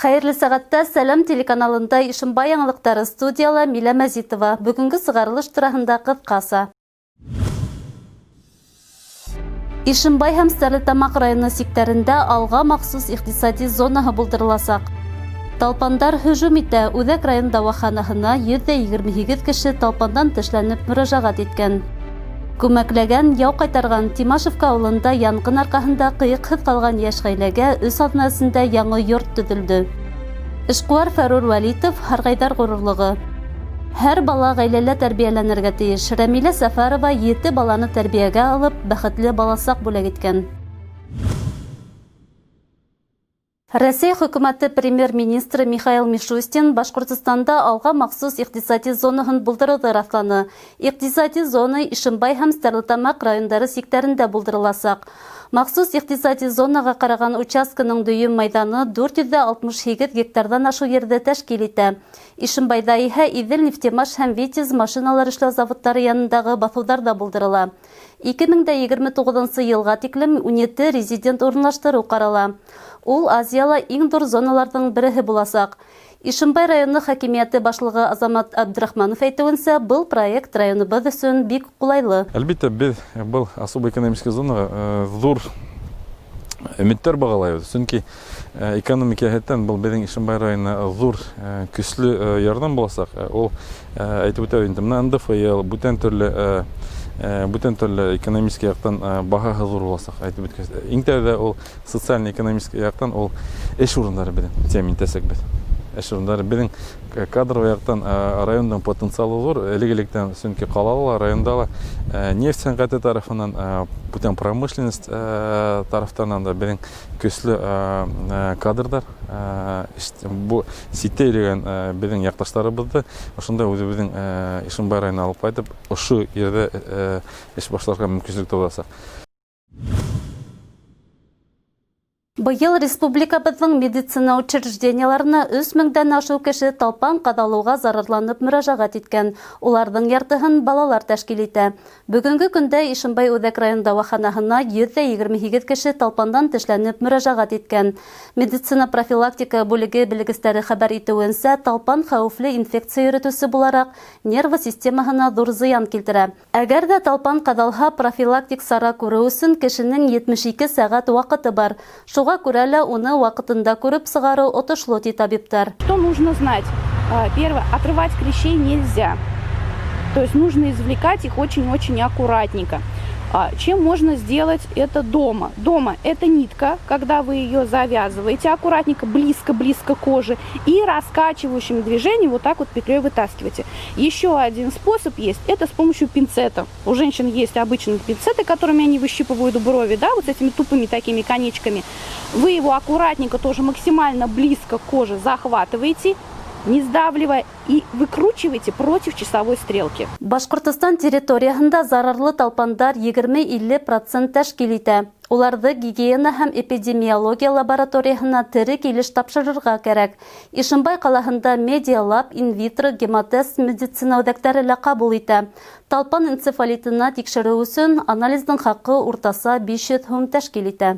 Хәерле сәгатьтә Сәлам телеканалында Ишембай яңалыктары студияла Милә Мәзитова. Бүгенге сыгарылыш турында кыскасы. Ишембай һәм Стәрлетамак районы сиктерендә алга махсус икътисади зонаһы булдырыласак. Талпандар һөҗүм итә. Үҙәк район дәваханаһына 128 кеше талпандан тешләнеп мөрәҗәгать иткән. Күмәкләгән, яу кайтарган Тимашевка авылында янгын аркаһында кыйыкһыҙ калган йәш ғаиләгә өс аҙнасында яңы йорт төҙөлдө. Эшҡыуар Фәрур Вәлитов Һарғайҙар ғорурлығы. Һәр бала ғаиләлә тәрбиәләнергә тейеш. Рәмилә Сәфәрова 7 баланы тәрбиәгә алып, бәхетле баласаҡ бүләк иткән. Россия хөкүмәте премьер-министры Михаил Мишустин Башҡортостанда алға махсус иҡтисади зонаһын булдырыуҙы раҫланы. Иҡтисади зона Ишембай һәм Стәрлетамак райондары сиктәрендә булдырыласаҡ. Махсус иҡтисади зонаға ҡараған участканың дөйөм майҙаны 468 гектарҙан ашыу ерҙе тәшкил итә. Ишембайҙа иһә Иҙел, Нефтемаш һәм Витязь машиналар эшләү заводтары янындағы баҫыуҙар да булдырыла. 2029 йылға тиклем 17 резидент урынлаштырыу ҡарала. Ул Азияла иң ҙур зоналарҙың береһе буласаҡ. Ишембай районы хакимиәте башлығы Азамат Абдрахманов әйтеүенсә, был проект районыбыҙ өсөн бик ҡулайлы. Әлбиттә, беҙ был особо экономический зонаға ҙур өмөттәр бағалайбыҙ. Сөнки экономика һәттән был беҙҙең Ишембай районына ҙур көслө ярҙам буласаҡ. Ул әйтеп үтәбеҙ инде, мына НДФЛ, бүтән төрлө экономический яҡтан баһаһы ҙур буласаҡ. Иң тәүҙә ул социаль экономический яҡтан ул эш урындары беҙҙең тәьмин итәсәкбеҙ. Эш урындары беҙҙең кадровый яҡтан райондың потенциалы ҙур. Элек-электән, сөнки ҡалала, районда ла нефть сәнғәте тарафынан, бүтән промышленность тарафтарынан да беҙҙең көслө кадрдар, ситтә йөрөгән беҙҙең яҡташтарыбыҙҙы ошонда үҙебеҙҙең Ишембай районына алып ҡайтып, ошо ерҙә эш башларға мөмкинлек тыуасаҡ. Быйыл республикабыҙҙың медицина учрежденияларына 3000-дән ашыу кеше талпан ҡаҙалауға зарарланып мөрәжәғәт иткән. Уларҙың яртыһын балалар тәшкил итә. Бөгөнгө көндә Ишембай үҙәк район дауаханаһына 128 кеше талпандан тешләнеп мөрәжәғәт иткән. Медицина профилактика бүлеге белгестәре хәбәр итеүенсә, талпан хәүефле инфекция йөрөтөүсе булараҡ нервы системаһына ҙур зыян килтерә. Әгәр дә талпан ҡаҙалһа, профилактик сара күреү өсөн кешенең 72 сәғәт ваҡыты бар. Шуға күрә лә уны ваҡытында күреп сығарыу отошло, ди табиптар. Что нужно знать? Первое, отрывать клещей нельзя. То есть нужно извлекать их очень-очень аккуратненько. Чем можно сделать это дома? Дома это нитка, когда вы ее завязываете аккуратненько, близко-близко к коже, и раскачивающим движением вот так вот петлей вытаскиваете. Еще один способ есть, это с помощью пинцета. У женщин есть обычные пинцеты, которыми они выщипывают брови, да, вот с этими тупыми такими конечками. Вы его аккуратненько тоже максимально близко к коже захватываете, не сдавливая, и выкручивайте против часовой стрелки. Башҡортостан территорияһында зарарлы талпандар 20-50% тәшкил итә. Уларҙы гигиена һәм эпидемиология лабораторияһына тере килеш тапшырырға кәрәк. Ишембай ҡалаһында медиалаб, инвитро, гематез медицина үҙәктәре лә ҡабул итә. Талпан энцефалитына тикшереү өсөн анализдың хаҡы уртаса 500 һум тәшкил итә.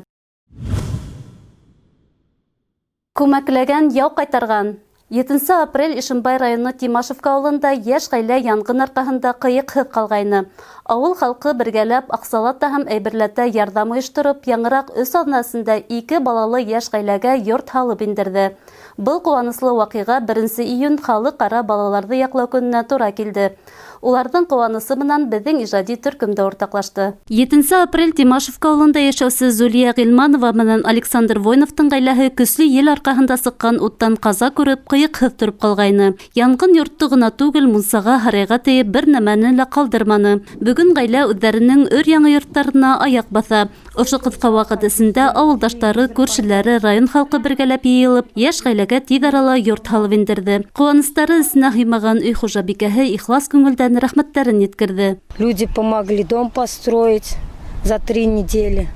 Күмәкләгән, яу ҡайтарған. 7 апрель Ишембай районы Тимашевка ауылында йәш ғаилә янгын арҡаһында ҡыйыҡһыҙ ҡалғайны. Ауыл халҡы бергәләп аҡсалата һәм әйберләтә ярҙам ойоштороп, яңыраҡ 3 аҙнасында 2 балалы йәш ғаиләгә йорт һалып индерҙе. Был ҡыуаныслы ваҡиға 1 июнь халыҡ-ара балаларҙы яҡлау көнөнә тура килде. Уларҙың ҡыуанысы менән беҙҙең ижади төркөмдә уртаҡлашты. 7 апрель Тимашевка ауылында йәшәүсе Зулия Ғилманова менән Александр Войновтың ғаиләһе көслө ел арҡаһында сыҡҡан уттан ҡаза күреп, ҡыйыҡһыҙ тороп ҡалғайны. Янғын йортто ғына түгел, мунсаға, һарайға тейеп, бер нәмәне лә ҡалдырманы. Бөгөн ғаилә үҙҙәренең өр-яңы йорттарына аяҡ баҫа. Ошо ҡыҫҡа ваҡыт эсендә ауылдаштары, күршеләре, район халҡы бергәләп йыйылып, йәш ғаиләгә тиҙ арала йорт һалып индерҙе. Ҡыуаныстары эсенә һыймаған өй хужабикәһе ихлас күңелдән рәхмәттәрен еткерҙе. Люди помогли дом построить за 3 недели.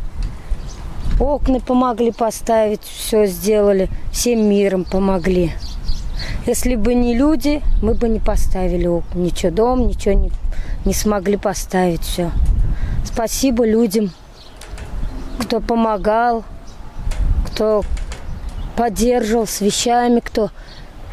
Окна помогли поставить, все сделали, всем миром помогли. Если бы не люди, мы бы не поставили окна, ничего, дом, ничего не смогли поставить, все. Спасибо людям, кто помогал, кто поддерживал с вещами, кто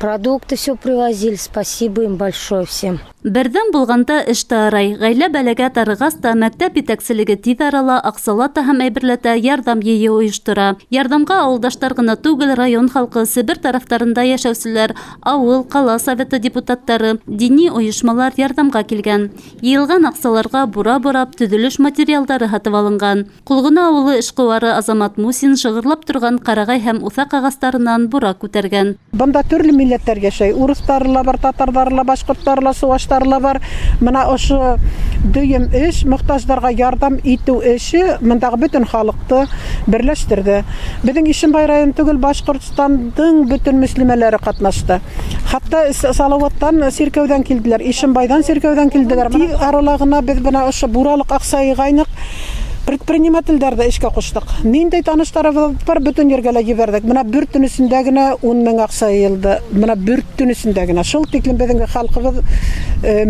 продукты все привозили. Спасибо им большое всем. Бердәм булганда эш тарай, гаилә бәләгә тарыгас та мәктәп итәкселеге тиҙ арала аҡсалата һәм әйберләтә ярдәм йыйы ойоштора. Ярдәмгә ауылдаштар гына түгел, район халҡы, Себер тарафтарында йәшәүселәр, ауыл, ҡала советы депутаттары, дини ойошмалар ярдәмгә килгән. Йыйылған аҡсаларға бура бурап, төҙөлөш материалдары һатып алынған. Ҡолғона ауылы эшҡыуары Азамат Мусин шығырлап торған ҡарағай һәм уҫаҡ ағастарынан бура күтәргән. Бында төрлө милләттәр яшәй. Урыстары ла бар, татарлары ла, башҡорттары ла, сыуаштары ла бар. Мына ошо дөйөм эш, мохтаждарға ярдәм итеү эше мындағы бөтөн халыҡты берләштерҙе. Беҙҙең Ишембай районы түгел, Башҡортостандың бөтөн мөслимәләре ҡатнашты. Хатта Салауаттан, сиркәүҙән килделәр, Ишембайҙан сиркәүҙән килделәр. Ти арала ғына беҙ бына ошо буралыҡ аҡса йыйғайныҡ, предпринимателдәрҙе эшкә ҡуштыҡ. Ниндәй таныштарыбыҙ бар, бөтөн ергә лә ебәрҙек. Бына бер төн эсендә генә 10 000 аҡса йыйылды. Бына бер төн эсендә генә. Шул тиклем беҙҙең халҡыбыҙ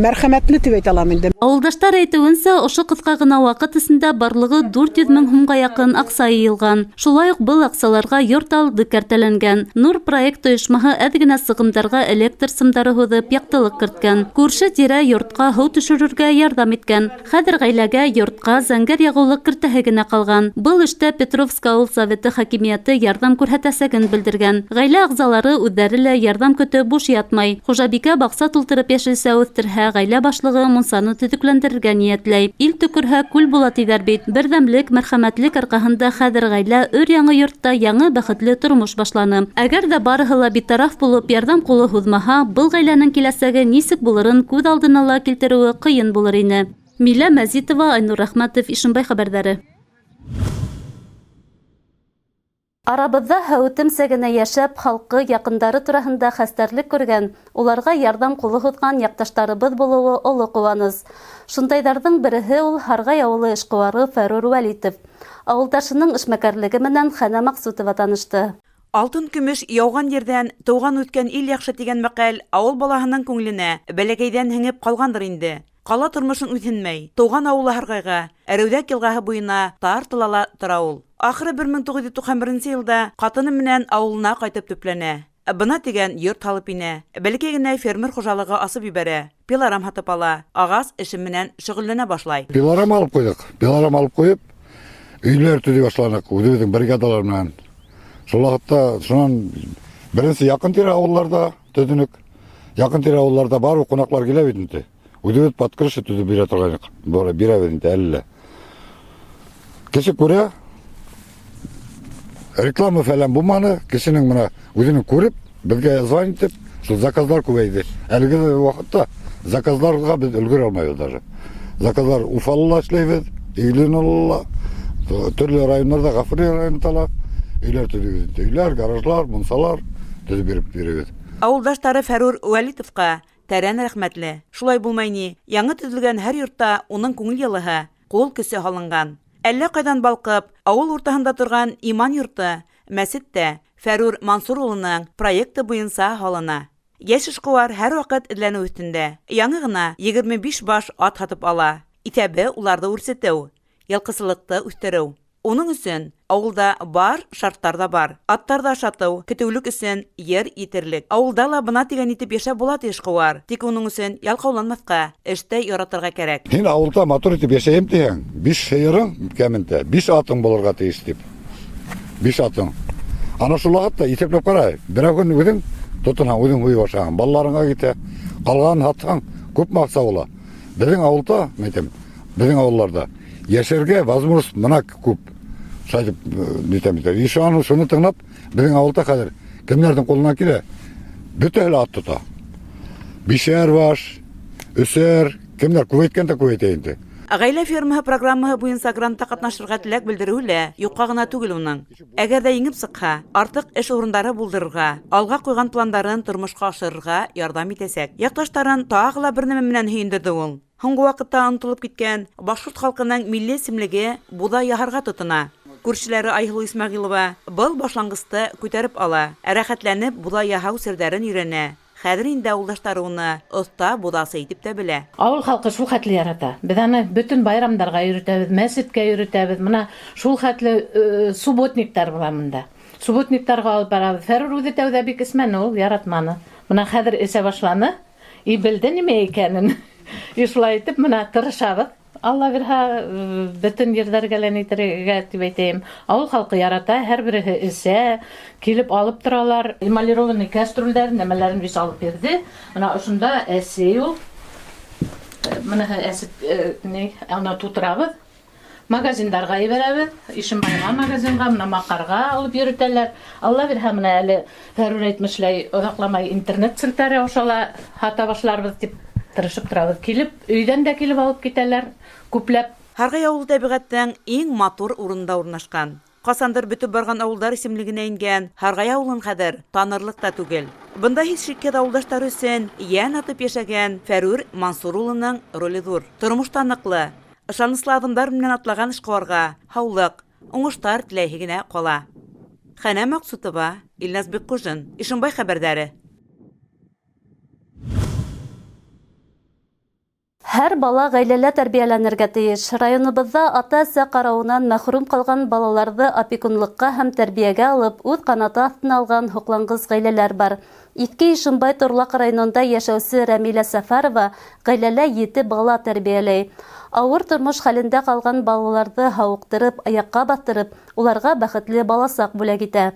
мәрхәмәтле тип әйтә алам инде. Ауылдаштар әйтеүенсә, ошо ҡыҫҡа ғына ваҡыт эсендә барлығы 400 000 һумға яҡын аҡса йыйылған. Шулай уҡ был аҡсаларға йорт алды кәртәләнгән. Нур проект ойошмаһы әҙ генә сығымдарға электр сымдары һуҙып, яҡтылыҡ керткән. Күрше-тирә йортҡа һыу төшөрөргә ярҙам иткән. Хәҙер ғаиләгә йортҡа зәңгәр яғыулы кертәһе генә ҡалған. Был эштә Петровск ауыл советы хакимиәте ярҙам күрһәтәсәген белдергән. Ғаилә ағзалары үҙҙәре лә ярҙам көтөп буш ятмай. Хужабикә баҡса тултырып йәшелсә үҫтерһә, ғаилә башлығы мунсаны төҙөкләндерергә ниәтләй. Ил төкөрһә, күл була тиҙәр бит. Берҙәмлек, мәрхәмәтлек арҡаһында хәҙер ғаилә өр-яңы йортта яңы бәхетле тормош башланы. Әгәр дә барыһы ла битараф булып ярҙам ҡулы һуҙмаһа, был ғаиләнең киләсәге нисек булырын күҙ алдына ла килтереүе ҡыйын булыр ине. Милә Мәзитова, Айнур Рәхмәтов, Ишембай хәбәрҙәре. Арабыҙҙа һәүетемсә генә йәшәп, халҡы, яҡындары тураһында хәстәрлек күргән, уларға ярҙам ҡулы һуҙған яҡташтарыбыҙ булыуы оло ҡыуаныс. Шундайҙарҙың береһе ул Һарғай ауылы эшҡыуары Фәрур Вәлитов. Ауылдашының эшмәкәрлеге менән Хәнә Маҡсутова танышты. Алтын көмөш яуған ерҙән тыуған үткән ил яҡшы тигән мәҡәл ауыл балаһының күңеленә бәләкәйҙән һеңеп ҡалғандыр инде. Ҡала тормошон үҙһенмәй, тыуған ауылы Һарғайға, Әрәүҙәк йылғаһы буйына тартылала тора ул. Ахыры 1991 йылда ҡатыны менән ауылына ҡайтып төпләнә. Бына тигән йорт һалып инә. Бәләкәй генә фермер хужалығы асып ебәрә. Пилорам һатып ала, ағас эше менән шөғөлләнә башлай. Пилорам алып ҡуйҙыҡ. Пилорам алып ҡуйып, өйләр төҙөй башланыҡ, үҙебеҙҙең бригадалар менән. Шул ваҡытта шунан беренсе яҡын-тирә ауылларда төҙөнөк. Яҡын-тирә ауылларда бар ҡунаҡлар килә бит инде. Үҙебеҙ под крыша төҙөп бирә торғайныҡ. Бирәбеҙ инде әле лә. Кеше күрә, реклама фәлән булманы, кешенең менә үҙенең күреп, беҙгә звонить итеп, шул заказдар күбәйҙе. Әлеге ваҡытта заказдарға беҙ өлгөрә алмайбыҙ даже. Заказдар Уфалла эшләйбеҙ, Иглинала, төрлө райондарда, Ғафури районында ла өйләр төҙөйбеҙ. Өйләр, гаражлар, мунсалар төҙөп бирәбеҙ. Ауылдаштары Фәрур Вәлитовҡа тәрән рәхмәтле. Шулай булмай ни, яңы төҙөлгән һәр йортта уның күңел йылыһы, ҡул көсө һалынған. Әллә ҡайҙан балҡып, ауыл уртаһында торған иман йорто, мәсет тә Фәрур Мансур улының проекты буйынса һалына. Йәш эшҡыуар һәр ваҡыт эҙләнеү өҫтөндә. Яңы ғына 25 баш ат һатып ала. Иҫәбе уларҙы үрсетеү, йылҡысылыҡты үҫтереү. Уның өсөн ауылда бар шарттар да бар. Аттар да ашатыу, көтөүлек өсөн ер етерлек. Ауылда ла бына тигән итеп йәшәп була ти эшҡыуар. Тик уның өсөн ялҡауланмаҫҡа, эште яратырға кәрәк. Һин ауылда матур итеп йәшәйем тиһәң, 5 һыйырың кәмендә, 5 атың булырға тейеш тип. 5 атың. Ана шул ваҡытта иҫәпләп ҡара. Берәү көн үҙең тотонһаң, үҙең һуй башлаһаң, балаларыңа китә, ҡалғанын һатһаң, күп маҡса була. Беҙҙең ауылда, әйтәм, беҙҙең ауылларда йәшәргә возможность мына күп. Шайтып, ишан шуны тыңлап, беҙҙең ауылда хәҙер кемдәрҙең ҡулына килә? Бөтәһе лә ат тота. 5-әр баш, 3-әр, кемдәр күбәйткән дә күбәйтә инде. Ғаилә фермаһы программаһы буйынса грантта ҡатнашырға теләк белдереү лә юҡҡа ғына түгел уның. Әгәр ҙә еңеп сыҡһа, артыҡ эш урындары булдырырға, алға ҡуйған пландарын тормошҡа ашырырға ярҙам итәсәк. Яҡташтарын тағы ла бер нәмә менән һөйөндөрҙө ул. Һуңғы ваҡытта онотолоп киткән башҡорт халҡының милли исемлеге буҙа яһарға тотона. Күршеләре Айһылыу Исмәғилова был башланғысты күтәреп ала, рәхәтләнеп буҙа яһау серҙәрен өйрәнә. Хәҙер инде ауылдаштары уны оҫта буҙасы итеп тә белә. Ауыл халҡы шул хәтле ярата. Беҙ аны бөтөн байрамдарға йөрөтәбеҙ, мәсеткә йөрөтәбеҙ. Мына шул хәтле субботниктар була мында. Субботниктарға алып барабыз. Фәрүр үзе тәүҙә бик эсмәне, ул яратманы. Бына хәҙер эсә башланы. И белде нимә икәнен. И шулай итеп, бына тырышабыҙ. Алла бирһә, бөтөн ерҙәргә лә итергә тип әйтәйем. Ауыл халҡы ярата, һәр береһе эсә, килеп алып торалар. Эмалированный кәстрүлдәрен, нәмәләрен биш алып бирҙе. Бына ошонда әсей ул. Быныһы әсеп, ана тутырабыҙ. Магазиндарға ебәрәбеҙ. Ишембайға магазинға, мына Маҡарға алып йөрөтәләр. Алла бирһә, мына әле Фәрүр әйтмешләй, оҙаҡламай интернет селтәре ошала һата башларбыҙ тип тырышып торабыҙ. Килеп, өйҙән дә килеп алып китәләр, күпләп. Һарғай ауыл тәбиғәттең иң матур урында урнашҡан. Ҡасандыр бөтөп барған ауылдар исемлегенә ингән Һарғай ауылын хәҙер танырлык та түгел. Бында һис шикһеҙ ауылдаштар өсөн йән атып йәшәгән Фәрүр Мансур улының роле ҙур. Тормошта ныҡлы, ышаныслы аҙымдар менән атлаган эшҡыуарға һаулыҡ, уңыштар теләйһе генә ҡала. Хәнә Маҡсутова, Илназ Бекҡужин, Ишембай хәбәрҙәре. Һәр бала ғаиләлә тәрбиәләнергә тейеш. Районыбыҙҙа ата-әсә ҡарауынан мәхрүм ҡалған балаларҙы опекунлыҡҡа һәм тәрбиәгә алып, үҙ ҡанаты аҫтына алған һоҡланғыс ғаиләләр бар. Иҫке Ишембай Торлаҡ районында йәшәүсе Рәмилә Сәфәрова ғаиләлә 7 бала тәрбиәләй. Ауыр тормош хәлендә ҡалған балаларҙы һауыҡтырып, аяҡҡа баҫтырып, уларға бәхетле баласаҡ бүләк итә.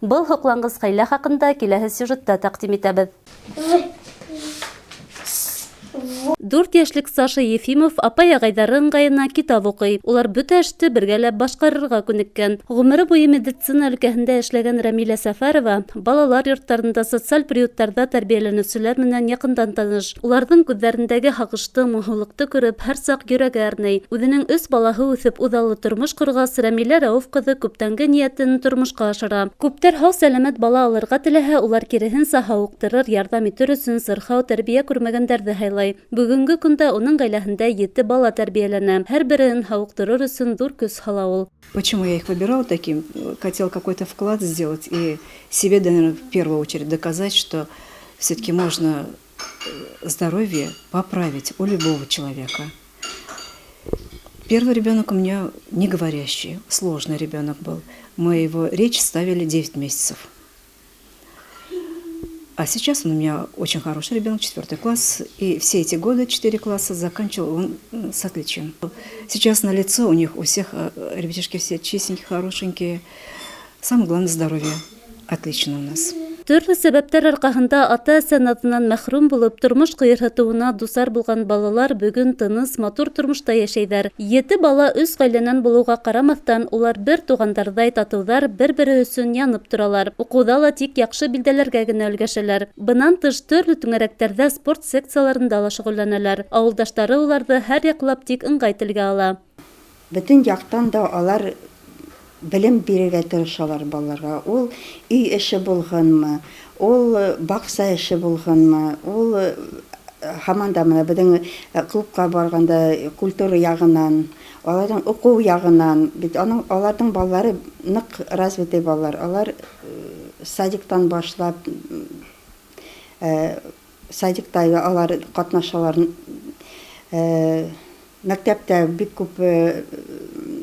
Был һоҡланғыс ғаилә хаҡында киләһе сюжетта тәҡдим итәбеҙ. 4 йәшлек Саша Ефимов апай-ағайҙары ыңғайына китап уҡый. Улар бөтә эште бергәләп башҡарырға күнеккән. Ғүмере буйы медицина өлкәһендә эшләгән Рәмилә Сәфәрова балалар йорттарында, социаль приюттарҙа тәрбиәләнеүселәр менән яҡындан таныш. Уларҙың күҙҙәрендәге һағышты, моңһоулыҡты күреп, һәр саҡ йөрәге әрней. Үҙенең 3 балаһы үҫеп үҙаллы тормош ҡорғас, Рәмилә Рәүеф ҡыҙы күптәнге ниәтен тормошҡа ашыра. Күптәр һау-сәләмәт бала алырға теләһә, улар киреһенсә һауыҡтырыр, ярҙам итер өсөн сырхау, тәрбиә күрмәгәндәрҙе һайлай. Бүгенге көндә уның ғаиләһендә 7 бала тәрбиәләнә. Һәр береһен һауыҡтырыр өсөн ҙур көс һала ул. Почему я их выбирала таким? Хотел какой-то вклад сделать и себе, наверное, в первую очередь доказать, что все-таки можно здоровье поправить у любого человека. Первый ребенок у меня не говорящий, сложный ребенок был. Мы его речь ставили 9 месяцев. А сейчас он у меня очень хороший ребенок, 4 класс. И все эти годы, 4 класса, заканчивал он с отличием. Сейчас на лицо у них, у всех ребятишки все чистенькие, хорошенькие. Самое главное, здоровье отлично у нас. Төрлө сәбәптәр арҡаһында ата-әсә наҙынан мәхрүм булып, тормош ҡыйырһытыуына дусар булған балалар бөгөн тыныс, матур тормошта йәшәйҙәр. 7 бала 3 ғаиләнән булыуға ҡарамаҫтан, улар бер туғандарҙай татыуҙар, бер-бере өсөн янып торалар. Уҡыуҙа ла тик яҡшы билдәләргә генә өлгәшәләр. Бынан тыш төрлө түңәрәктәрҙә спорт секцияларында ла шөғөлләнәләр. Ауылдаштары уларҙы һәр яҡлап тик ыңғай телгә ала. Бөтөн яҡтан да алар белем бирергә тырышалар балаларға. Ул үй эше булғанмы, ул баҡса эше булғанмы, ул һаман да беҙҙең клубҡа барғанда культура яғынан, аларҙың уҡыу яғынан, бит аларҙың балалары ныҡ развитый балалар. Алар садиктан башлап, садикта алар ҡатнашалар. Мәктәптә бик күп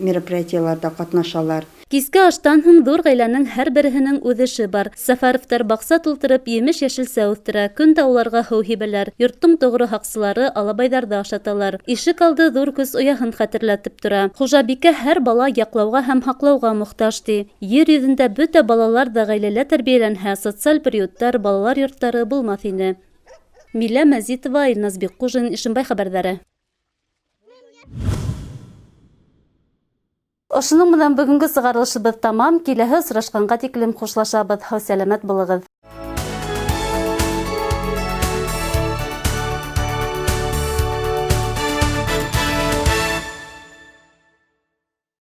мероприятиеларда ҡатнашалар. Киске аштан һуң ҙур ғаиләнең һәр береһенең үҙ эше бар. Сәфәровтар баҡса тултырып, емеш-йәшелсә үҫтерә, көн дә уларға һыу һибәләр. Йорттоң тоғро һаҡсылары алабайҙарҙы ашаталар. Ишек алды ҙур көс ояһын хәтерләтеп тора. Хужабикә һәр бала яҡлауға һәм һаҡлауға мохтаж ти. Ер йөҙөндә бөтә балалар да ғаиләлә тәрбиәләнһә, социаль приюттар, балалар йорттары булмаҫ ине. Милә Мәзитова, Илназ Бекҡужин, Ишембай хәбәрҙәре. Ошоноң менән бөгөнгө сығарылышыбыҙ тамам. Киләһе осрашҡанға тиклем хушлашабыҙ. Һау сәләмәт булығыҙ.